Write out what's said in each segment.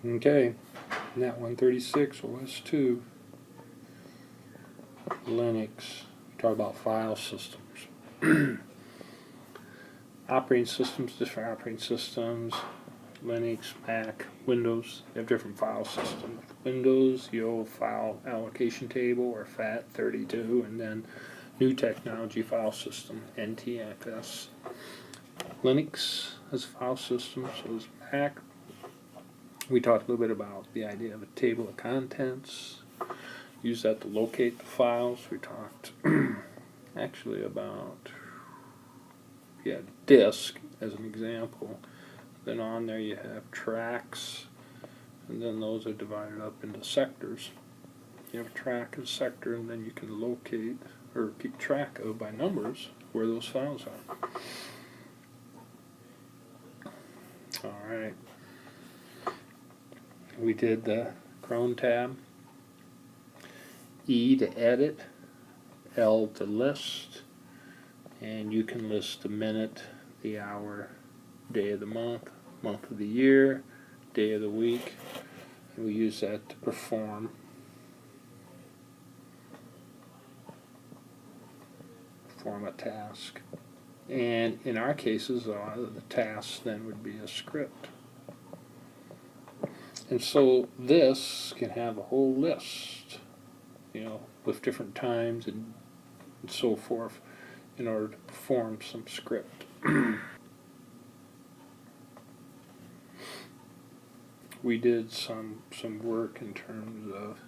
Okay, NET-136 OS2, Linux. We talk about file systems. Operating systems, different operating systems. Linux, Mac, Windows, they have different file systems. Windows, the old file allocation table, or FAT32, and then new technology file system, NTFS. Linux has a file system, so does Mac. We talked a little bit about the idea of a table of contents. Use that to locate the files. We talked actually about disk as an example. Then on there you have tracks, and then those are divided up into sectors. You have a track, a sector, and then you can locate or keep track of by numbers where those files are. Alright. We did the Crontab. E to edit, L to list, and you can list the minute, the hour, day of the month, month of the year, day of the week, and we use that to perform a task. And in our cases, the task then would be a script. And so this can have a whole list, with different times and so forth, in order to perform some script. We did some work in terms of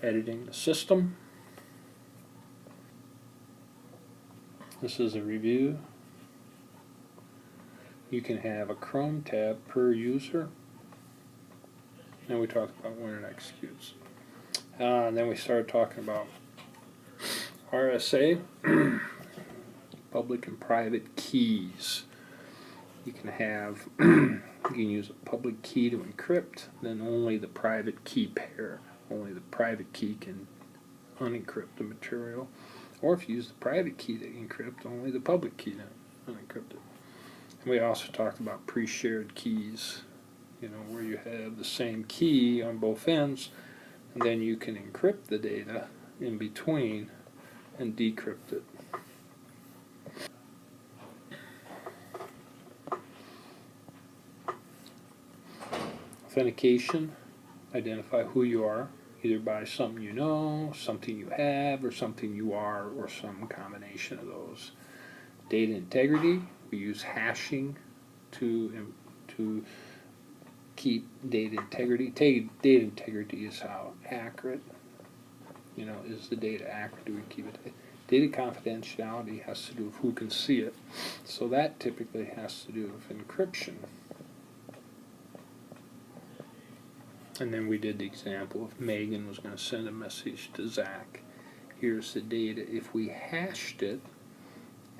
editing the system. This is a review. You can have a Crontab per user. And we talked about when it executes. And then we started talking about RSA, public and private keys. You can have, you can use a public key to encrypt, then only the private key pair. Only the private key can unencrypt the material. Or if you use the private key to encrypt, only the public key to unencrypt it. And we also talked about pre-shared keys, where you have the same key on both ends, and then you can encrypt the data in between and decrypt it. Authentication, identify who you are, either by something you know, something you have, or something you are, or some combination of those. Data integrity, we use hashing to keep data integrity. Data integrity is how accurate, is the data accurate? Do we keep it? Data confidentiality has to do with who can see it. So that typically has to do with encryption. And then we did the example if Megan was going to send a message to Zach. Here's the data. If we hashed it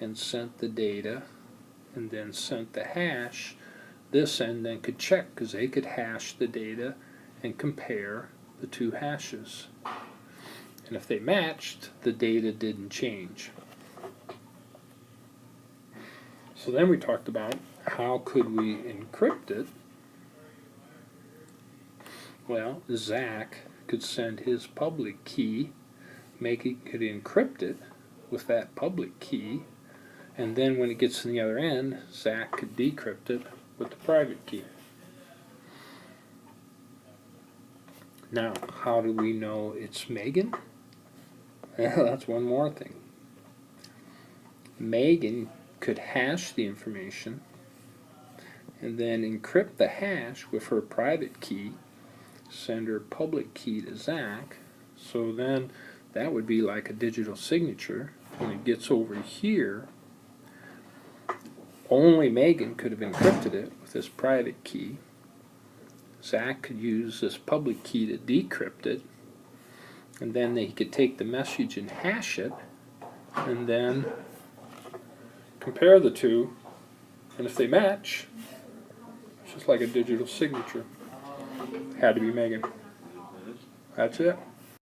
and sent the data and then sent the hash, this end then could check, because they could hash the data and compare the two hashes. And if they matched, the data didn't change. So then we talked about how could we encrypt it. Well, Zach could send his public key, could encrypt it with that public key, and then when it gets to the other end, Zach could decrypt it with the private key. Now, how do we know it's Megan? Well, that's one more thing. Megan could hash the information and then encrypt the hash with her private key, send her public key to Zach, so then that would be like a digital signature. When it gets over here, only Megan could have encrypted it with this private key. Zach could use this public key to decrypt it, and then he could take the message and hash it, and then compare the two, and if they match, it's just like a digital signature. Had to be Megan. That's it.